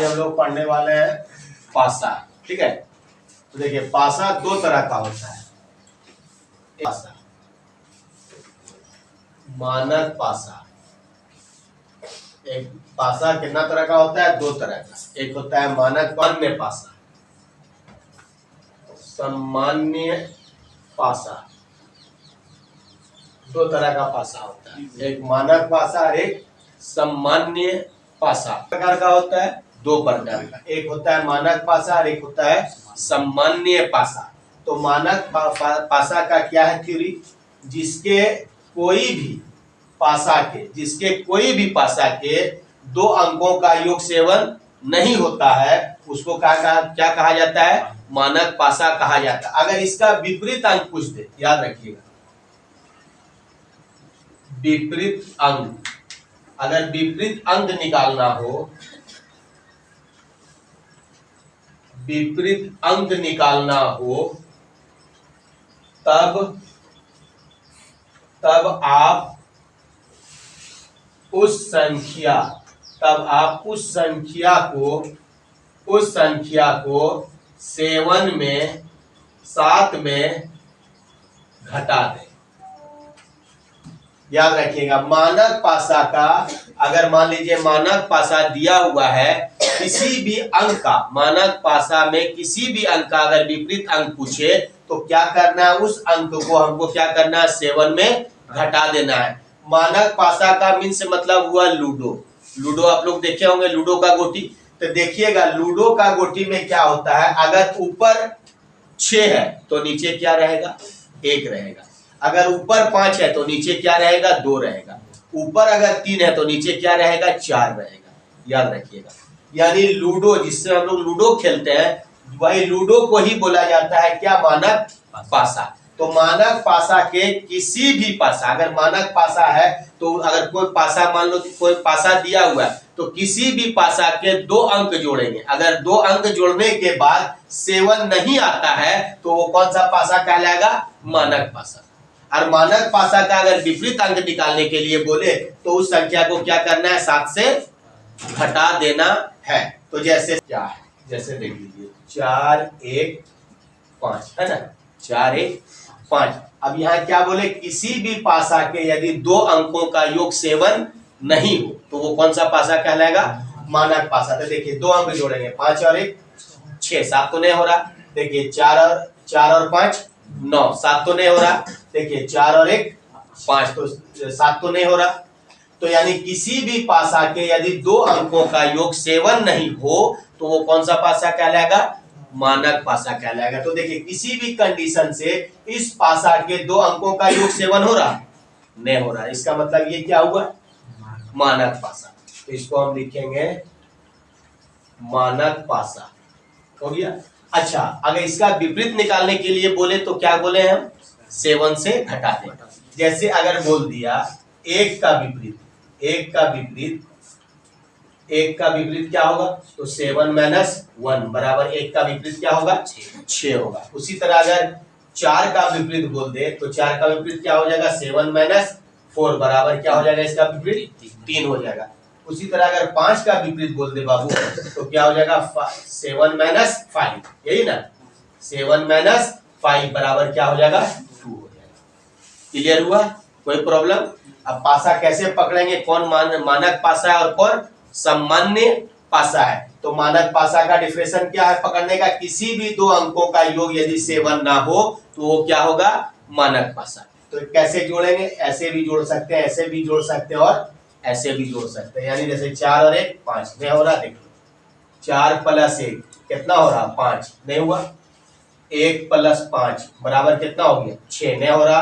हम लोग पढ़ने वाले हैं पासा। ठीक है, तो देखिए पासा दो तरह का होता है। पासा, मानक पासा। एक पासा कितना तरह का होता है? दो तरह का। एक होता है मानक सामान्य पासा, सामान्य पासा। दो तरह का पासा होता है, एक मानक पासा और एक सामान्य पासा। प्रकार का होता है दो प्रकार का, एक होता है मानक पासा और एक होता है सामान्य पासा। तो मानक पासा का क्या है थ्योरी? जिसके कोई भी पासा के दो अंकों का योग सेवन नहीं होता है, उसको क्या कहा जाता है? मानक पासा कहा जाता है। अगर इसका विपरीत अंक पूछ दे, याद रखिएगा, विपरीत अंक, अगर विपरीत अंक निकालना हो, विपरीत अंक निकालना हो तब आप उस संख्या को 7 में घटा दें। याद रखिएगा, मानक पासा का, अगर मान लीजिए मानक पासा दिया हुआ है, किसी भी अंक का, मानक पासा में किसी भी अंक का अगर विपरीत अंक पूछे तो क्या करना है? उस अंक को हमको क्या करना है? 7 में घटा देना है। मानक पासा का मीन से मतलब हुआ लूडो। लूडो आप लोग देखे होंगे, लूडो का गोटी। तो देखिएगा लूडो का गोटी में क्या होता है, अगर ऊपर 6 है तो नीचे क्या रहेगा? 1 रहेगा। अगर ऊपर 5 है तो नीचे क्या रहेगा? 2 रहेगा। ऊपर अगर 3 है तो नीचे क्या रहेगा? 4 रहेगा। याद रखिएगा, यानी लूडो, जिससे हम लोग लूडो खेलते हैं, वही लूडो को ही बोला जाता है क्या? मानक पासा। तो मानक पासा के किसी भी पासा, अगर मानक पासा है तो अगर कोई पासा, मान लो कोई पासा दिया हुआ है, तो किसी भी पासा के 2 अंक जोड़ेंगे। अगर 2 अंक जोड़ने के बाद 7 नहीं आता है तो वो कौन सा पासा कहलाएगा? मानक पासा। और मानक पासा का अगर विपरीत अंक निकालने के लिए बोले तो उस संख्या को क्या करना है? 7 से घटा देना है। तो जैसे क्या है, जैसे देख लीजिए 4 1 5 है ना, 4 1 5। अब यहाँ क्या बोले? किसी भी पासा के यदि 2 अंकों का योग 7 नहीं हो तो वो कौन सा पासा कहलाएगा? मानक पासा। तो देखिए 2 अंक जोड़ेंगे, 5 और 1 6, 7 तो नहीं हो रहा। देखिए 4 और 5 9, 7 तो नहीं हो रहा। देखिए 4 और 1 5, तो 7 तो नहीं हो रहा। तो यानी किसी भी पासा के यदि 2 अंकों का योग 7 नहीं हो तो वो कौन सा पासा कहलाएगा? मानक पासा कहलाएगा। तो देखिए किसी भी कंडीशन से इस पासा के 2 अंकों का योग 7 हो रहा? नहीं हो रहा। इसका मतलब ये क्या हुआ? मानक पासा। तो इसको हम लिखेंगे मानक पासा। हो गया। अच्छा, अगर इसका विपरीत निकालने के लिए बोले तो क्या बोले हम? 7 से घटा दें। जैसे अगर बोल दिया 1 का विपरीत, 1 का विपरीत क्या होगा? तो 7 - 1 बराबर 1 का विपरीत क्या होगा? 6 होगा। उसी तरह अगर 4 का विपरीत बोल दे तो 4 का विपरीत क्या हो जाएगा? 7 - 4 बराबर क्या हो जाएगा? इसका विपरीत 3 हो जाएगा। उसी तरह अगर 5 का विपरीत बोल दे बाबू तो क्या हो जाएगा? 7 - 5, यही ना, 7 - 5 बराबर क्या हो जाएगा? 2 हो जाएगा। क्लियर हुआ? कोई प्रॉब्लम? अब पासा कैसे पकड़ेंगे, कौन मानक पासा है और कौन सामान्य पासा है? तो मानक पासा का डिफिनेशन क्या है पकड़ने का? किसी भी 2 अंकों का योग यदि 7 ना हो तो वो क्या होगा? मानक पासा। तो कैसे जोड़ेंगे? ऐसे भी जोड़ सकते हैं, ऐसे भी जोड़ सकते हैं और ऐसे भी जोड़ सकते हैं। यानी जैसे 4 और 1 5 नहीं हो रहा। देखो 4 + 1 कितना हो रहा? 5 नहीं हुआ। 1 + 5 बराबर कितना हो गया? 6 नहीं हो रहा।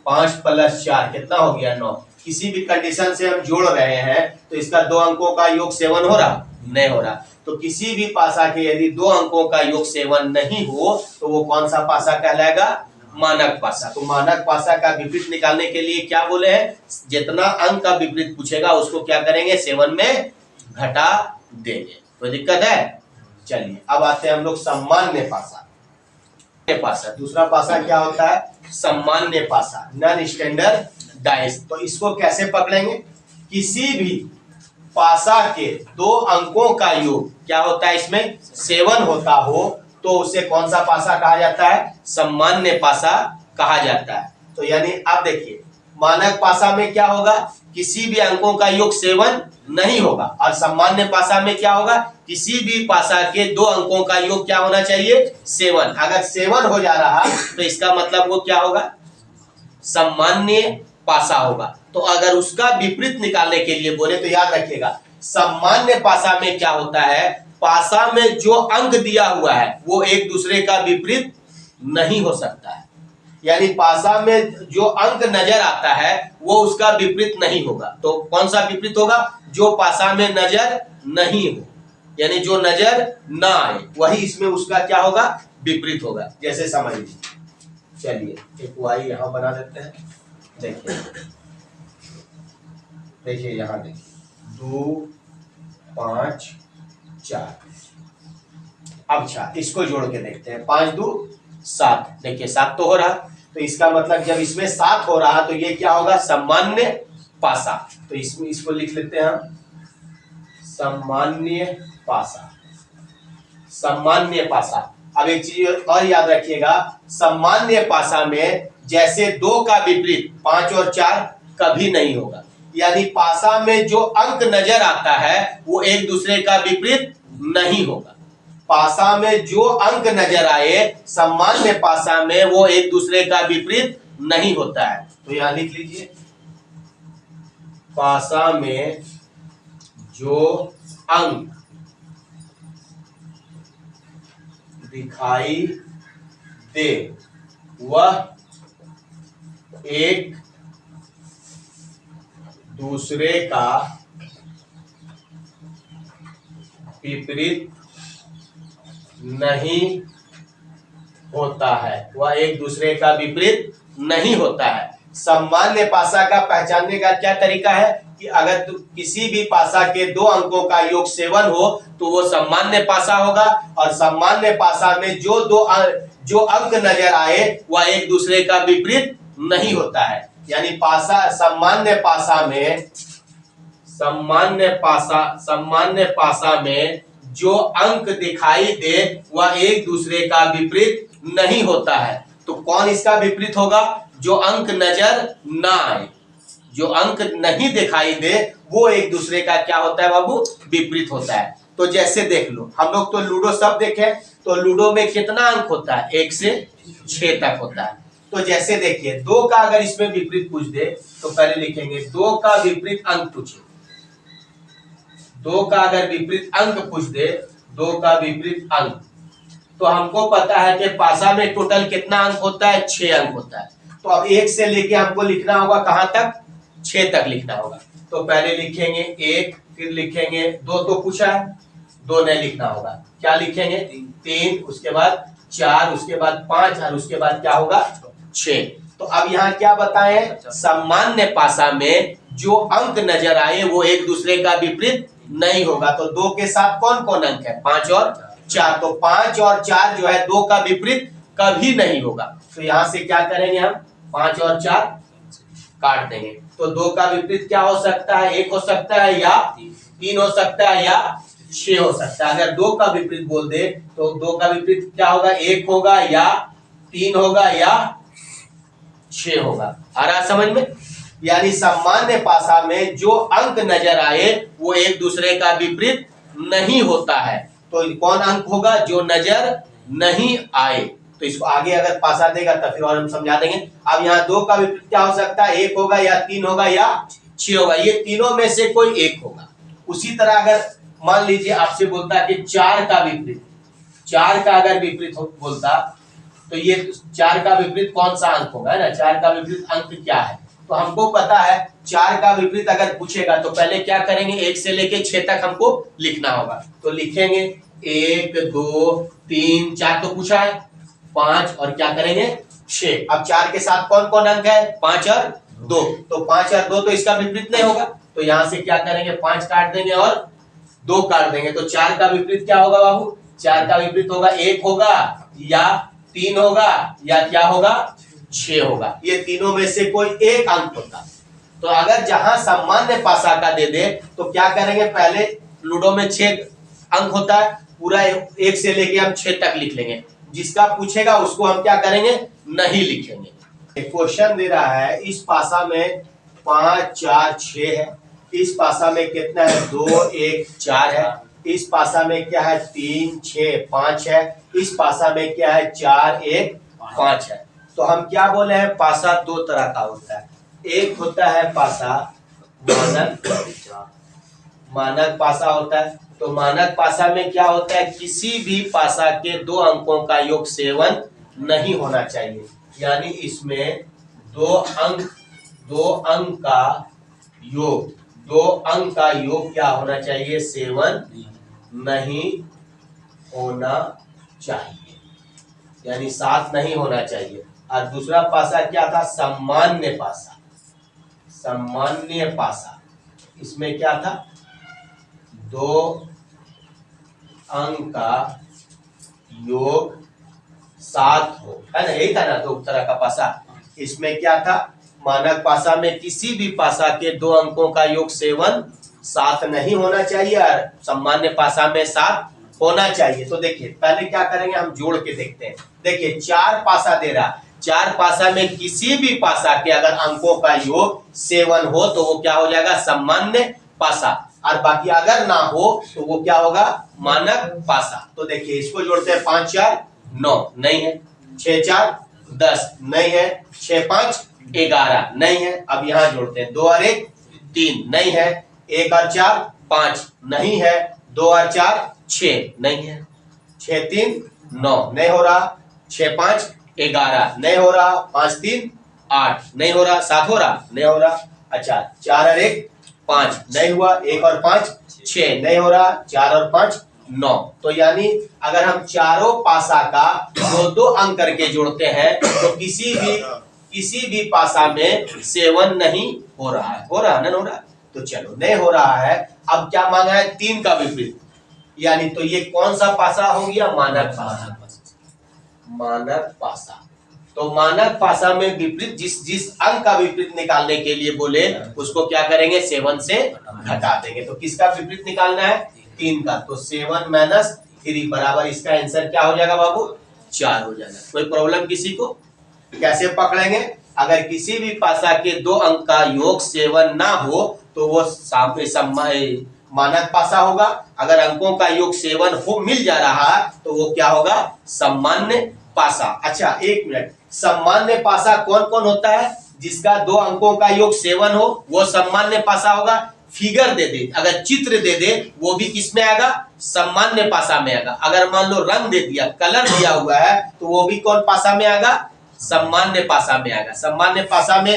5 + 4 कितना हो गया? 9। किसी भी कंडीशन से हम जोड़ रहे हैं तो इसका 2 अंकों का योग 7 हो रहा? नहीं हो रहा। तो किसी भी पासा के यदि 2 अंकों का योग 7 नहीं हो तो वो कौन सा पासा कहलाएगा? मानक पासा। तो मानक पासा का विपरीत निकालने के लिए क्या बोले हैं? जितना अंक का विपरीत पूछेगा उसको क्या करेंगे? 7 में घटा देंगे। कोई दिक्कत है? चलिए अब आते हैं हम लोग सामान्य पासा। दूसरा पासा क्या होता है? सामान्य पासा, नॉन स्टैंडर्डाइज। तो इसको कैसे पकड़ेंगे? किसी भी पासा के 2 अंकों का योग क्या होता है, इसमें 7 होता हो तो उसे कौन सा पासा कहा जाता है, सामान्य पासा कहा जाता है। तो यानी अब देखिए मानक पासा में क्या होगा, किसी भी अंकों का योग 7 नहीं होगा, और सामान्य पासा में क्या होगा, किसी भी पासा के 2 अंकों का योग क्या होना चाहिए, 7। अगर 7 हो जा रहा तो इसका मतलब वो क्या होगा, सामान्य पासा होगा। तो अगर उसका विपरीत निकालने के लिए बोले तो याद रखिएगा, सामान्य पासा में क्या होता है, पासा में जो अंक दिया हुआ है वो एक दूसरे का विपरीत नहीं हो सकता है। यानी पासा में जो अंक नजर आता है वो उसका विपरीत नहीं होगा। तो कौन सा विपरीत होगा, जो पासा में नजर नहीं हो, यानी जो नजर ना आए, वही इसमें उसका क्या होगा, विपरीत होगा। जैसे समझ लीजिए, चलिए एक वाई यहां बना देते हैं। देखिए देखिए यहां देखिए 2 5 4। अब अच्छा इसको जोड़ के देखते हैं, 5 2 7। देखिए 7 तो हो रहा, तो इसका मतलब जब इसमें 7 हो रहा तो ये क्या होगा, सामान्य पासा। तो इसमें इसको लिख लेते हैं हम, सामान्य पासा, सामान्य पासा। अब एक चीज और याद रखिएगा, सामान्य पासा में जैसे 2 का विपरीत 5 और 4 कभी नहीं होगा। यानी पासा में जो अंक नजर आता है वो एक दूसरे का विपरीत नहीं होगा। पासा में जो अंक नजर आए सामान्य पासा में वो एक दूसरे का विपरीत नहीं होता है। तो यहां लिख लीजिए, पासा में जो अंक दिखाई दे वह एक दूसरे का विपरीत नहीं होता है, वह एक दूसरे का विपरीत नहीं होता है। सामान्य पासा का पहचानने का क्या तरीका है कि अगर किसी भी पासा के 2 अंकों का योग 7 हो तो वो सामान्य पासा होगा, और सामान्य पासा में जो अंक नजर आए वह एक दूसरे का विपरीत नहीं होता है। यानी पासा सामान्य पासा में जो अंक दिखाई दे वह एक दूसरे का विपरीत नहीं होता है। तो कौन इसका विपरीत होगा, जो अंक नजर ना आए, जो अंक नहीं दिखाई दे वो एक दूसरे का क्या होता है बाबू, विपरीत होता है। तो जैसे देख लो, हम लोग तो लूडो सब देखे, तो लूडो में कितना अंक होता है, 1 से 6 तक होता है। तो जैसे देखिए 2 का अगर इसमें विपरीत पूछ दे तो पहले लिखेंगे 2 का विपरीत अंक पूछे। 2 का अगर विपरीत अंक पूछ दे, 2 का विपरीत अंक, तो हमको पता है कि पासा में टोटल कितना अंक होता है, 6 अंक होता है। तो अब 1 से लेके हमको लिखना होगा कहां तक, 6 तक लिखना होगा। तो पहले लिखेंगे 1, फिर लिखेंगे 2 तो पूछा है, 2 नहीं लिखना होगा, क्या लिखेंगे 3, उसके बाद 4, उसके बाद 5 और उसके बाद क्या होगा 6। तो अब यहाँ क्या बताएं, सामान्य पासा में जो अंक नजर आए वो एक दूसरे का विपरीत नहीं होगा। तो 2 के साथ कौन कौन अंक है, 5 और 4। तो 5 और 4 जो है 2 का विपरीत कभी नहीं होगा। तो यहां से क्या करेंगे हम, 5 और 4 काट देंगे। तो 2 का विपरीत क्या हो सकता है, 1 हो सकता है या 3 हो सकता है या 6 हो सकता है। अगर 2 का विपरीत बोल दे तो 2 का विपरीत क्या होगा, 1 होगा या 3 होगा या 6 होगा। आ रहा समझ में। यानी सामान्य पासा में जो अंक नजर आए वो एक दूसरे का विपरीत नहीं होता है। तो कौन अंक होगा, जो नजर नहीं आए। तो इसको आगे अगर पासा देगा तो फिर और हम समझा देंगे। अब यहाँ 2 का विपरीत क्या हो सकता है, 1 होगा या 3 होगा या 6 होगा, ये तीनों में से कोई एक होगा। उसी तरह अगर मान लीजिए आपसे बोलता है कि 4 का विपरीत, 4 का अगर विपरीत बोलता तो ये 4 का विपरीत कौन सा अंक होगा, है ना, 4 का विपरीत अंक क्या है। तो हमको पता है 4 का विपरीत अगर पूछेगा तो पहले क्या करेंगे, 1 से लेके 6 तक हमको लिखना होगा। तो लिखेंगे 1 2 3 4 तो पूछा है, 5 और क्या करेंगे 6। अब 4 के साथ कौन कौन अंक है, 5 और 2। तो 5 और 2 तो इसका विपरीत नहीं होगा। तो यहां से क्या करेंगे, 5 काट देंगे और 2 काट देंगे। तो 4 का विपरीत क्या होगा बाबू, 4 का विपरीत होगा 1 होगा या 3 होगा या क्या होगा 6 होगा। ये तीनों में से कोई एक अंक होता। तो अगर जहां सामान्य पासा का दे दे तो क्या करेंगे, पहले लूडो में 6 अंक होता है, पूरा 1 से लेके हम 6 तक लिख लेंगे। जिसका पूछेगा उसको हम क्या करेंगे, नहीं लिखेंगे। क्वेश्चन दे रहा है इस पासा में 5 4 6 है, इस पासा में कितना है 2 1 4 है, इस पासा में क्या है 3 6 5 है, इस पासा में क्या है 4 1 5 है। तो हम क्या बोले हैं, पासा दो तरह का होता है। एक होता है पासा मानक पासा होता है। तो मानक पासा में क्या होता है, किसी भी पासा के 2 अंकों का योग 7 नहीं होना चाहिए, यानी इसमें 2 अंक का योग क्या होना चाहिए, 7 नहीं होना चाहिए, यानी 7 नहीं होना चाहिए। और दूसरा पासा क्या था, सामान्य पासा। इसमें क्या था, 2 अंक का योग 7 हो, है ना, यही था ना 2 तरह का पासा। इसमें क्या था, मानक पासा में किसी भी पासा के 2 अंकों का योग 7 नहीं होना चाहिए, और सामान्य पासा में 7 होना चाहिए। तो देखिए पहले क्या करेंगे, हम जोड़ के देखते हैं। देखिए 4 पासा दे रहा, 4 पासा में किसी भी पासा के अगर अंकों का योग 7 हो तो वो क्या हो जाएगा, सामान्य पासा, और बाकी अगर ना हो तो वो क्या होगा, मानक पासा। तो देखिए इसको जोड़ते हैं, 5 4 9 नहीं है, 6 4 10 नहीं है, 6 5 11 नहीं है। अब यहाँ जोड़ते हैं, 2 और 1 3 नहीं है, 1 और 4 5 नहीं है, 2 और 4 6 नहीं है, 6 3 9 नहीं हो रहा, 6 5 11 नहीं हो रहा, 5 3 8 नहीं हो रहा, 7 हो रहा, नहीं हो रहा। अच्छा 4 और 1 5 नहीं हुआ, 1 और 5 6 नहीं हो रहा, 4 और 5 9। तो यानी अगर हम चारों पासा का 2 अंक करके जोड़ते हैं तो किसी भी पासा में 7 नहीं हो रहा है, नहीं हो रहा। तो चलो नहीं हो रहा है, अब क्या मांगा है, 3 का विपरीत, यानी तो ये कौन सा पासा हो गया, मानक पासा। तो मानक पासा में विपरीत जिस अंक का विपरीत निकालने के लिए बोले उसको क्या करेंगे, 7 से घटा देंगे। तो किसका विपरीत निकालना है, 3 का। तो 7 - 3 बराबर इसका आंसर क्या हो जाएगा बाबू, 4 हो जाएगा। कोई प्रॉब्लम किसी को, कैसे पकड़ेंगे, अगर किसी भी पासा के 2 अंक का योग 7 ना हो तो वो मानक पासा होगा। अगर अंकों का योग 7 हो मिल जा रहा है तो वो क्या होगा, सामान्य पासा। अच्छा 1 मिनट, सामान्य पासा कौन कौन होता है, जिसका 2 अंकों का योग 7 हो वो सामान्य पासा होगा। फिगर दे दे, अगर चित्र दे दे वो भी किस में आएगा, सामान्य पासा में आएगा। अगर मान लो रंग दे दिया, कलर दिया हुआ है तो वो भी कौन पासा में आएगा, सामान्य पासा में आएगा। सामान्य पासा में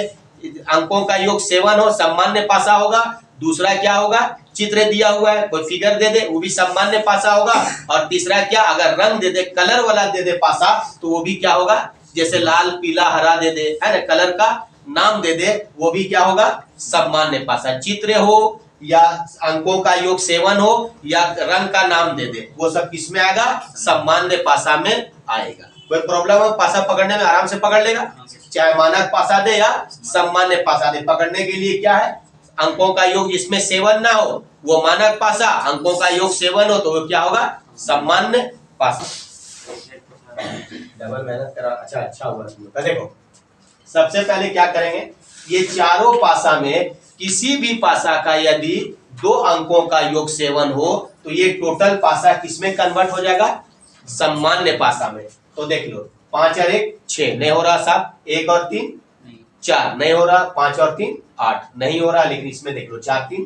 अंकों का योग 7 हो, सामान्य पासा होगा। दूसरा क्या होगा, चित्र दिया हुआ है, कोई फिगर दे दे वो भी सामान्य पासा होगा। और तीसरा क्या, अगर रंग दे दे, कलर वाला दे दे पासा, तो वो भी क्या होगा, जैसे लाल पीला हरा दे दे, है ना, कलर का नाम दे दे, वो भी क्या होगा, सामान्य पासा। चित्र हो या अंकों का योग 7 हो या रंग का नाम दे दे, वो सब किसमें आएगा, सामान्य पासा में आएगा। कोई प्रॉब्लम है, पासा पकड़ने में आराम से पकड़ लेगा, चाहे मानक पासा दे या सामान्य पासा दे। पकड़ने के लिए क्या है, अंकों का योग जिसमें 7 ना हो वो मानक पासा, अंकों का योग 7 हो तो वो क्या होगा, सामान्य पासा। डबल मेहनत करा, अच्छा हुआ। तो देखो सबसे पहले क्या करेंगे, ये चारों पासा में किसी भी पासा का यदि 2 अंकों का योग 7 हो तो ये टोटल पासा किसमें कन्वर्ट हो जाएगा, सामान्य पासा में। तो देख लो, 5 और 1 6 नहीं हो रहा, 7 1 और 3 4 नहीं हो रहा, 5 और 3 8 नहीं हो रहा, लेकिन इसमें देख लो 4 3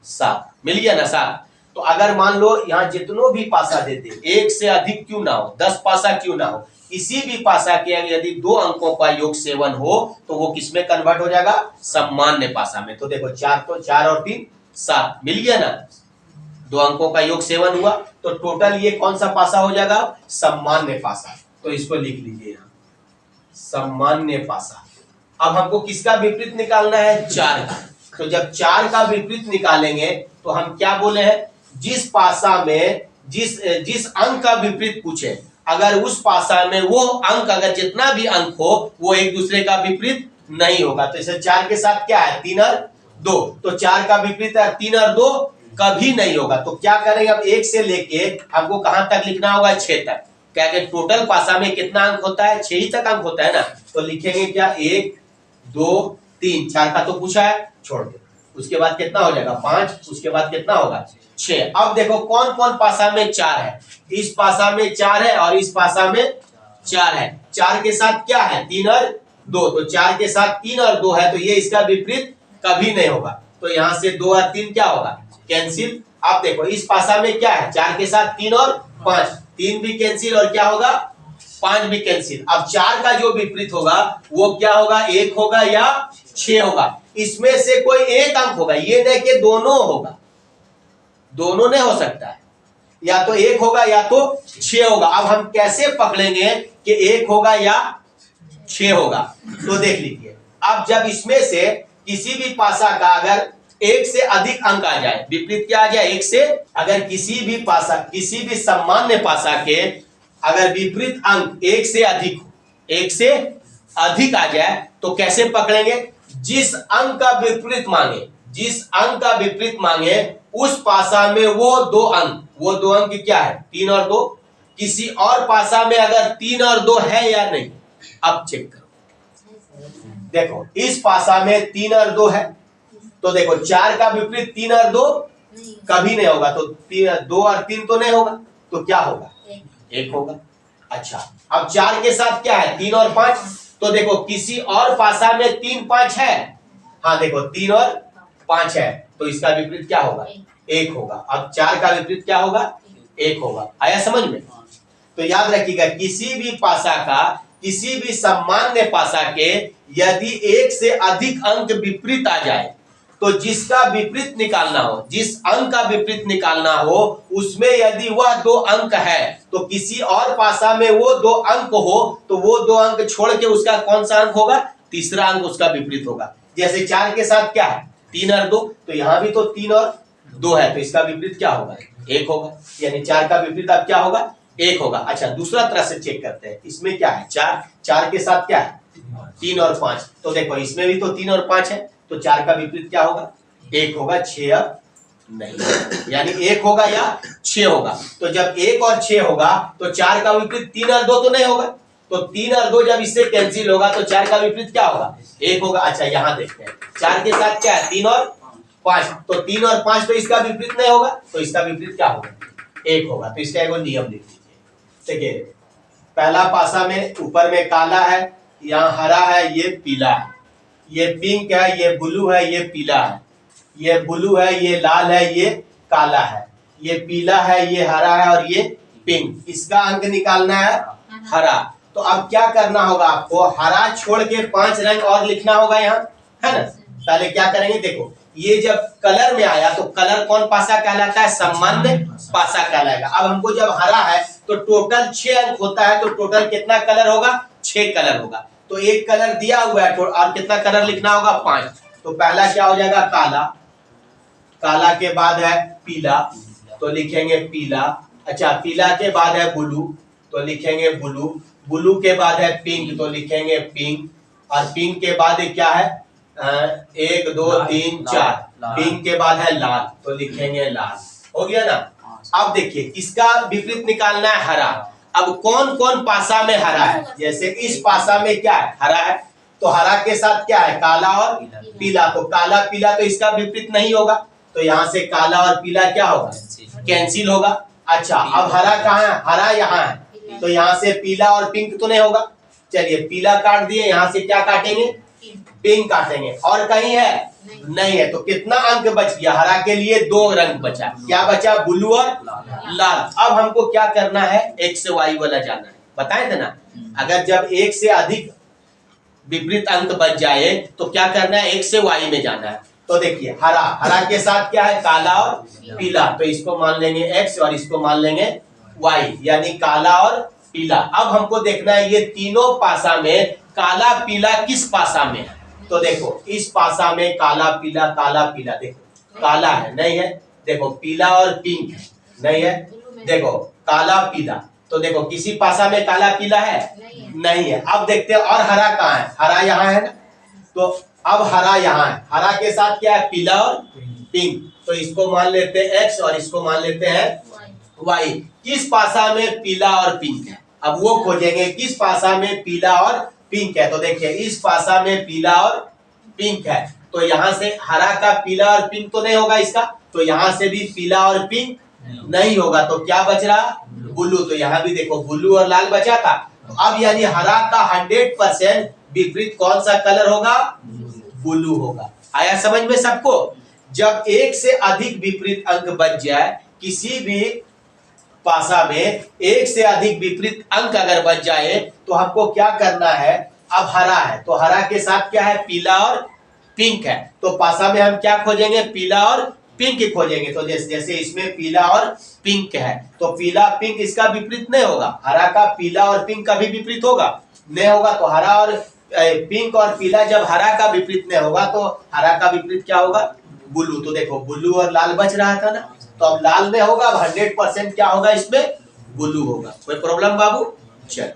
7 मिल गया ना 7। तो अगर मान लो यहाँ जितनों भी पासा देते, 1 से अधिक क्यों ना हो, 10 पासा क्यों ना हो, किसी भी पासा के यदि 2 अंकों का योग 7 हो तो वो किसमें कन्वर्ट हो जाएगा, सामान्य पासा में। तो देखो 4 तो 4 और 3 7 मिल गया ना, 2 अंकों का योग 7 हुआ, तो टोटल ये कौन सा पासा हो जाएगा, सामान्य पासा। तो इसको लिख लीजिए यहाँ, सामान्य पासा। अब हमको किसका विपरीत निकालना है, 4 का। तो जब 4 का विपरीत निकालेंगे तो हम क्या बोले हैं, जिस पासा में जिस अंक का विपरीत पूछे, अगर उस पासा में वो अंक, अगर जितना भी अंक हो वो एक दूसरे का विपरीत नहीं होगा। तो इसे 4 के साथ क्या है, 3 और 2, तो 4 का विपरीत है 3 और 2 कभी नहीं होगा। तो क्या करेंगे, अब 1 से लेके हमको कहां तक लिखना होगा, 6 तक। क्या कि टोटल पासा में कितना अंक होता है, 6 ही तक अंक होता है ना। तो लिखेंगे क्या, 1 2 3, 4 का तो पूछा है, छोड़ दो। उसके बाद कितना हो जाएगा 5, उसके बाद कितना होगा 6। अब देखो कौन कौन पासा में 4 है, इस पासा में 4 है और इस पासा में 4 है। 4 के साथ क्या है, 3 और 2, तो 4 के साथ 3 और 2 है, तो ये इसका विपरीत कभी नहीं होगा। तो यहाँ से 2 और 3 क्या होगा, कैंसिल। अब देखो इस पासा में क्या है, 4 के साथ 3 और 5, 3 भी कैंसिल और क्या होगा 5 भी कैंसिल। अब 4 का जो विपरीत होगा वो क्या होगा, 1 होगा या 6 होगा। इसमें से कोई एक अंक होगा, ये नहीं कि दोनों होगा, दोनों नहीं हो सकता है, या तो 1 होगा या तो 6 होगा। अब हम कैसे पकड़ेंगे कि 1 होगा या 6 होगा, तो देख लीजिए। अब जब इसमें से किसी भी पासा का अगर 1 से अधिक अंक आ जाए, विपरीत क्या आ जाए 1 से, अगर किसी भी पासा, किसी भी सामान्य पासा के अगर विपरीत अंक 1 से अधिक हो, 1 से अधिक आ जाए, तो कैसे पकड़ेंगे, जिस अंक का विपरीत मांगे, जिस अंक का विपरीत मांगे उस पासा में वो 2 अंक, वो 2 अंक क्या है 3 और 2। किसी और पासा में अगर 3 और 2 है या नहीं, अब चेक करो। देखो इस पासा में 3 और 2 है, तो देखो 4 का विपरीत 3 और 2 कभी नहीं होगा, तो 2 और 3 तो नहीं होगा, तो क्या होगा 1 होगा। अच्छा अब 4 के साथ क्या है 3 और 5, तो देखो किसी और पासा में 3 5 है, हाँ देखो 3 और 5 है, तो इसका विपरीत क्या होगा 1 होगा। अब 4 का विपरीत क्या होगा 1 होगा। आया समझ में। तो याद रखिएगा किसी भी पासा का, किसी भी सामान्य पासा के यदि 1 से अधिक अंक विपरीत आ जाए, तो जिसका विपरीत निकालना हो, जिस अंक का विपरीत निकालना हो, उसमें यदि वह 2 अंक है, तो किसी और पासा में वो 2 अंक हो, तो वो 2 अंक छोड़ के उसका कौन सा अंक होगा, तीसरा अंक उसका विपरीत होगा। जैसे 4 के साथ क्या है 3 और 2, तो यहाँ भी तो 3 और 2 है, तो इसका विपरीत क्या होगा 1 होगा, यानी 4 का विपरीत अब क्या होगा 1 होगा। अच्छा दूसरा तरह से चेक करते हैं, इसमें क्या है 4 के साथ क्या है 3 और 5, तो देखो इसमें भी तो 3 और 5 है, तो 4 का विपरीत क्या होगा 1 होगा, 6 अब नहीं, यानी 1 होगा या 6 होगा। तो जब 1 और 6 होगा तो 4 का विपरीत 3 और 2 तो नहीं होगा, तो 3 और 2 जब इससे कैंसिल होगा तो 4 का विपरीत क्या होगा 1 होगा। अच्छा यहाँ देखते हैं 4 के साथ क्या है 3 और 5, तो 3 और 5 तो इसका विपरीत नहीं होगा, तो इसका विपरीत क्या होगा 1 होगा। तो इसका एक नियम लिख लीजिए। देखिए पहला पासा में ऊपर में काला है, यहाँ हरा है, ये पीला है, ये पिंक है, ये ब्लू है, ये पीला है, ये ब्लू है, ये लाल है, ये काला है, ये पीला है, ये हरा है और ये पिंक। इसका अंक निकालना है हरा। तो अब क्या करना होगा आपको, हरा छोड़ के 5 रंग और लिखना होगा यहाँ, है ना। पहले क्या करेंगे, देखो ये जब कलर में आया तो कलर कौन पासा कहलाता है, सामान्य पासा कहलाएगा। अब हमको जब हरा है तो टोटल 6 अंक होता है, तो टोटल कितना कलर होगा 6 कलर होगा। तो एक कलर दिया हुआ है और कितना कलर लिखना होगा 5। तो पहला क्या हो जाएगा काला, काला के बाद है पीला, तो लिखेंगे पीला। अच्छा पीला के बाद है ब्लू, तो लिखेंगे ब्लू। ब्लू के बाद है पिंक, तो लिखेंगे पिंक। और पिंक के बाद क्या है 1 2 3 4, पिंक के बाद है लाल, तो लिखेंगे लाल। हो गया ना। अब देखिए इसका विपरीत निकालना है हरा। अब कौन कौन पासा में हरा है, जैसे इस पासा में क्या है हरा है, तो हरा के साथ क्या है काला और पीला, तो काला पीला तो इसका विपरीत नहीं होगा, तो यहाँ से काला और पीला क्या होगा कैंसिल होगा। अच्छा अब हरा कहाँ है, हरा यहाँ है, तो यहाँ से पीला और पिंक तो नहीं होगा। चलिए पीला काट दिए, यहाँ से क्या काटेंगे पिंक काटेंगे, और कहीं है नहीं है, तो कितना अंक बच गया, हरा के लिए 2 रंग बचा, क्या बचा ब्लू और लाल। अब हमको क्या करना है, x से y वाला जाना है, बताए थे ना। अगर जब 1 से अधिक विपरीत अंक बच जाए तो क्या करना है, x से y में जाना है। तो देखिए हरा, हरा के साथ क्या है काला और पीला, तो इसको मान लेंगे x और इसको मान लेंगे y, यानी काला और पीला। अब हमको देखना है ये तीनों पासा में काला पीला किस पासा में है, तो देखो इस पासा में काला पीला, देखो काला है नहीं है, देखो पीला और पिंक है नहीं है, देखो काला पीला, तो देखो किसी पासा में काला पीला है नहीं है। अब देखते हैं और हरा कहाँ है, हरा यहाँ है ना, तो अब हरा यहाँ है, हरा के साथ क्या है, पीला और पिंक, तो इसको मान लेते हैं एक्स और इसको मान लेते हैं वाई। किस पासा में पीला और पिंक है, अब वो खोजेंगे किस पासा में पीला और पिंक है। तो देखिए इस पासा में पीला और पिंक है, तो यहाँ से हरा का पीला और पिंक तो नहीं होगा इसका, तो यहाँ से भी पीला और पिंक नहीं होगा, तो क्या बच रहा, ब्लू। तो यहाँ भी देखो ब्लू और लाल बचा था। तो अब यानी हरा का 100% विपरीत कौन सा कलर होगा, ब्लू होगा। आया समझ में सबको। जब एक से अधिक विपरीत अंक बच जाए किसी भी पासा में, एक से अधिक विपरीत अंक अगर बच जाए तो हमको क्या करना है, अब हरा है तो हरा के साथ क्या है, पीला और पिंक है, तो पासा में हम क्या खोजेंगे, पीला और पिंक खोजेंगे। तो जैसे इसमें पीला और पिंक है, तो पीला पिंक इसका विपरीत नहीं होगा, हरा का पीला और पिंक का भी विपरीत होगा, नहीं होगा। तो हरा और पिंक और पीला, जब हरा का विपरीत नहीं होगा तो हरा का विपरीत क्या होगा, ब्लू। तो देखो ब्लू और लाल बच रहा था ना, तो अब लाल में होगा, अब 100% क्या होगा, इसमें ब्लू होगा। कोई प्रॉब्लम बाबू। चल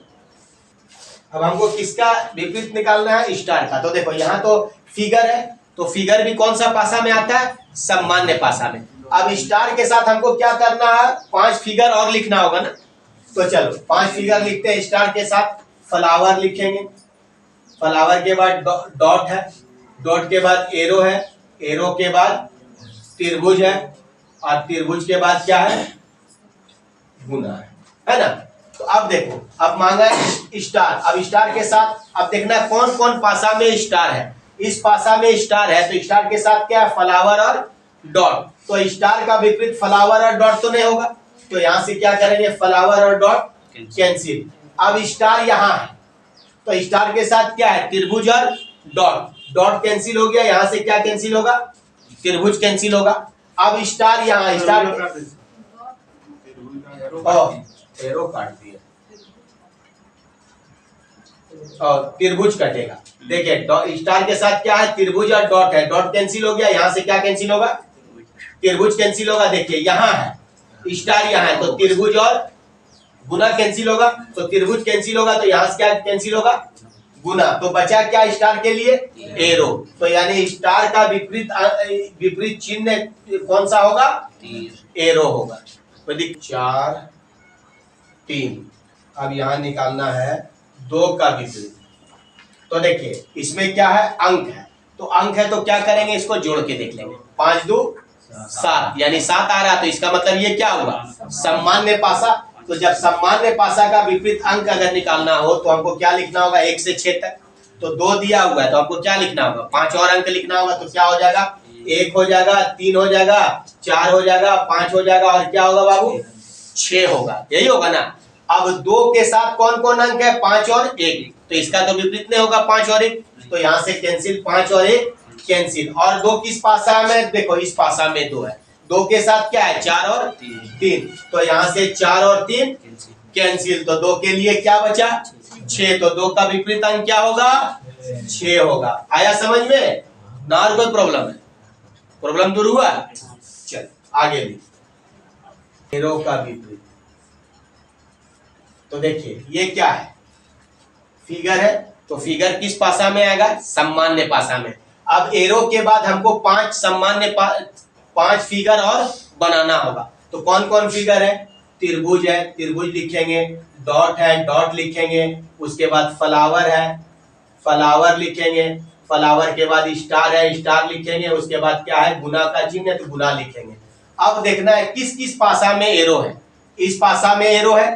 अब हमको किसका विपरीत निकालना है, स्टार का। तो देखो यहाँ तो फिगर है, तो फिगर भी कौन सा पासा में आता है, सामान्य पासा में। अब स्टार के साथ हमको क्या करना है, 5 फिगर और लिखना होगा ना। तो चलो 5 फिगर लिखते हैं स्टार के साथ। फ्लावर लिखेंगे, फ्लावर के बाद डॉट है, डॉट के बाद एरो है, एरो के बाद त्रिभुज है, और त्रिभुज के बाद क्या है, गुना है ना। तो अब देखो, अब मांगा है स्टार। अब स्टार के साथ अब देखना है कौन कौन पासा में स्टार है। इस पासा में स्टार है, तो स्टार के साथ क्या है, फ्लावर और डॉट। तो स्टार का विपरीत फ्लावर और डॉट तो नहीं होगा, तो यहां से क्या करेंगे, फ्लावर और डॉट कैंसिल। अब स्टार यहाँ है, तो स्टार के साथ क्या है, त्रिभुज और डॉट, डॉट कैंसिल हो गया, यहां से क्या कैंसिल होगा, त्रिभुज कैंसिल होगा। अब स्टार यहाँ, स्टार एरो काट दिया और त्रिभुज कटेगा। देखिए स्टार के साथ क्या है, त्रिभुज और डॉट है, डॉट कैंसिल हो गया, यहाँ से क्या कैंसिल होगा, त्रिभुज कैंसिल होगा। देखिए यहाँ है स्टार, यहाँ है, तो त्रिभुज और गुना कैंसिल होगा, तो त्रिभुज कैंसिल होगा, तो यहाँ से क्या कैंसिल होगा, गुना। तो बचा क्या स्टार के लिए, एरो। तो यानी स्टार का विपरीत चिन्ह कौन सा होगा, एरो होगा। तो 4 3। अब यहाँ निकालना है 2 का विपरीत। तो देखिए इसमें क्या है, अंक है, तो अंक है तो क्या करेंगे, इसको जोड़ के देख लेंगे। 5 2 7, यानी 7 आ रहा, तो इसका मतलब ये क्या हुआ, सामान्य पासा। तो जब सामान्य पासा का विपरीत अंक अगर निकालना हो तो हमको क्या लिखना होगा, 1 से 6 तक। तो 2 दिया हुआ है, तो हमको क्या लिखना होगा, 5 और अंक लिखना होगा। तो क्या हो जाएगा, 1 हो जाएगा, 3 हो जाएगा, 4 हो जाएगा, 5 हो जाएगा, और क्या होगा बाबू, 6 होगा, यही होगा ना। अब 2 के साथ कौन कौन अंक है, 5 और 1, तो इसका तो विपरीत नहीं होगा 5 और 1, तो यहाँ से कैंसिल, 5 और 1 कैंसिल। और 2 किस पासा में, देखो इस पासा में 2 है, 2 के साथ क्या है, 4 और 3, तो यहाँ से 4 और 3 कैंसिल। तो 2 के लिए क्या बचा, 6, तो 2 का विपरीत अंक क्या होगा, 6 होगा। आया समझ में ना, और कोई प्रॉब्लम है, प्रॉब्लम दूर हुआ। चल आगे भी एरो का विपरीत। तो देखिए ये क्या है, फिगर है, तो फिगर किस पासा में आएगा, सामान्य पासा में। अब एरो के बाद हमको 5 सामान्य 5 फिगर और बनाना होगा। तो कौन कौन फिगर है, त्रिभुज है, त्रिभुज लिखेंगे, डॉट है, डॉट लिखेंगे, उसके बाद फ्लावर है, फ्लावर लिखेंगे, फ्लावर के बाद स्टार है, स्टार लिखेंगे, उसके बाद क्या है, गुना का चिन्ह है, तो गुना लिखेंगे। अब देखना है किस किस पासा में एरो है। इस पासा में एरो है,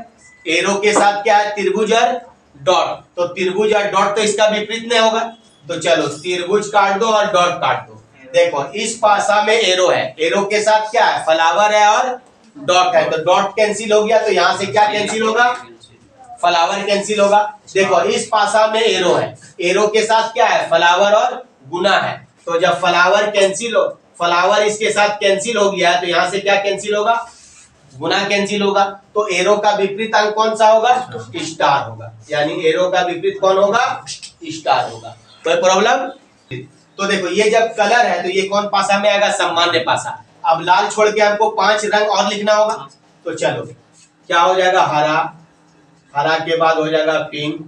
एरो के साथ क्या है, त्रिभुज और डॉट, तो त्रिभुज और डॉट तो इसका विपरीत नहीं होगा। तो चलो त्रिभुज काट दो और डॉट काट दो। देखो इस पासा में एरो है, एरो के साथ क्या है, फ्लावर है और डॉट है, तो डॉट कैंसिल हो गया, तो यहाँ से क्या कैंसिल होगा, फ्लावर कैंसिल होगा। देखो इस पासा में एरो है, एरो के साथ क्या है, फ्लावर और गुना है, तो जब फ्लावर कैंसिल हो, फ्लावर इसके साथ कैंसिल हो गया है, तो यहाँ से क्या कैंसिल होगा, गुना कैंसिल होगा। तो एरो का विपरीत अंक कौन सा होगा, स्टार होगा, यानी एरो का विपरीत कौन होगा, स्टार होगा। कोई प्रॉब्लम। तो देखो ये जब कलर है तो ये कौन पासा में आएगा, सामान्य पासा। अब लाल छोड़ के हमको 5 रंग और लिखना होगा। तो चलो क्या हो जाएगा, हरा, हरा के बाद हो जाएगा पिंक,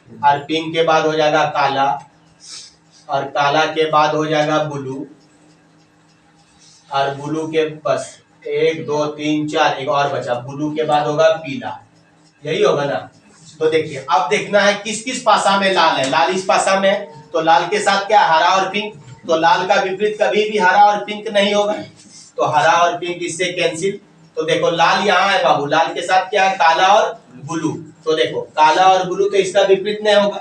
और पिंक के बाद हो जाएगा काला, और काला के बाद हो जाएगा ब्लू, और ब्लू के बस 1 2 3 4 एक और बचा, ब्लू के बाद होगा पीला, यही होगा ना। तो देखिए अब देखना है किस किस पासा में लाल है। लाल इस पासा में है, तो लाल के साथ क्या हरा और पिंक, तो लाल का विपरीत कभी भी हरा और पिंक नहीं होगा, तो हरा और पिंक इससे कैंसिल। तो देखो लाल यहाँ है बाबू, लाल के साथ क्या है काला और ब्लू, तो देखो काला और ब्लू तो इसका विपरीत नहीं होगा,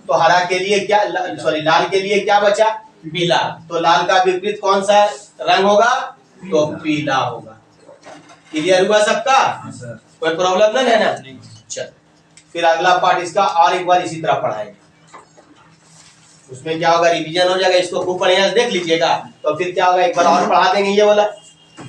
तो हरा के लिए क्या सॉरी लाल के लिए क्या बचा पीला, तो लाल का विपरीत कौन सा रंग होगा, तो पीला होगा। क्लियर हुआ सबका, कोई प्रॉब्लम नहीं है ना। चल फिर अगला पार्ट इसका और एक बार इसी तरह पढ़ाएंगे, उसमें क्या होगा रिवीजन हो जाएगा, इसको खूब बढ़िया से देख लीजिएगा, तो फिर क्या होगा एक बार और पढ़ा देंगे ये वाला।